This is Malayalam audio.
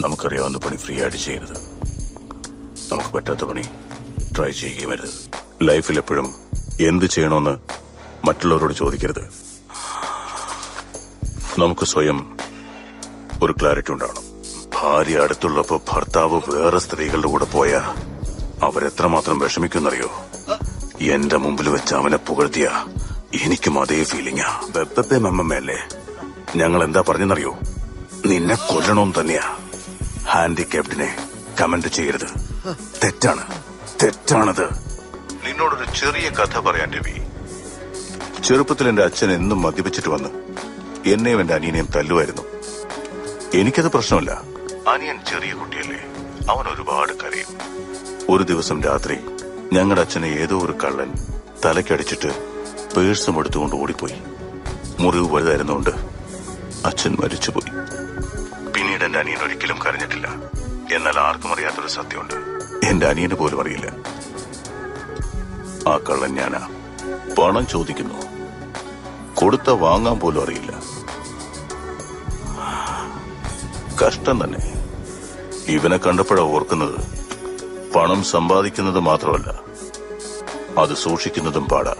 നമുക്കറിയാവുന്ന പണി ഫ്രീ ആയിട്ട് ചെയ്യരുത്. നമുക്ക് പറ്റാത്ത പണി ട്രൈ ചെയ്യുകയും വരുത്. ലൈഫിൽ എപ്പോഴും എന്ത് ചെയ്യണമെന്ന് മറ്റുള്ളവരോട് ചോദിക്കരുത്. നമുക്ക് സ്വയം ഒരു ക്ലാരിറ്റി ഉണ്ടാവണം. ഭാര്യ അടുത്തുള്ളപ്പോ ഭർത്താവ് വേറെ സ്ത്രീകളുടെ കൂടെ പോയാ അവരെത്രമാത്രം വിഷമിക്കുന്നറിയോ? എന്റെ മുമ്പിൽ വെച്ച് അവനെ പുകഴ്ത്തിയ എനിക്കും അതേ ഫീലിംഗാ. വെപ്പത്തെ മെമ്മല്ലേ ഞങ്ങൾ എന്താ പറഞ്ഞെന്നറിയോ? നിന്നെ കൊല്ലണമെന്ന് തന്നെയാ. ഹാൻഡിക്യാപ്ഡിനെ കമന്റ് ചെയ്യരുത്. തെറ്റാണ്, തെറ്റാണത്. നിന്നോടൊരു ചെറിയ കഥ പറയാൻ രവി. ചെറുപ്പത്തിൽ എന്റെ അച്ഛൻ എന്നും മദ്യപിച്ചിട്ട് വന്ന് എന്നെയും എന്റെ അനിയനെയും തല്ലുമായിരുന്നു. എനിക്കത് പ്രശ്നമല്ല. അനിയൻ ചെറിയ കുട്ടിയല്ലേ, അവൻ ഒരുപാട് കരയും. ഒരു ദിവസം രാത്രി ഞങ്ങളുടെ അച്ഛനെ ഏതോ ഒരു കള്ളൻ തലക്കടിച്ചിട്ട് പേഴ്സും എടുത്തുകൊണ്ട് ഓടിപ്പോയി. മുറിവ് വലുതായിരുന്നുകൊണ്ട് അച്ഛൻ മരിച്ചുപോയി. പിന്നീട് എന്റെ അനിയൻ ഒരിക്കലും കരഞ്ഞിട്ടില്ല. എന്നാൽ ആർക്കും അറിയാത്തൊരു സത്യമുണ്ട്. എന്റെ അനിയന് പോലും അറിയില്ല. ആ കള്ളൻ ഞാനാ. പണം ചോദിക്കുന്നു, കൊടുത്ത വാങ്ങാൻ പോലും അറിയില്ല. കഷ്ടം തന്നെ. ഇവനെ കണ്ടപ്പോഴാ ഓർക്കുന്നത്, പണം സമ്പാദിക്കുന്നത് മാത്രമല്ല അത് സൂക്ഷിക്കുന്നതും പാടാ.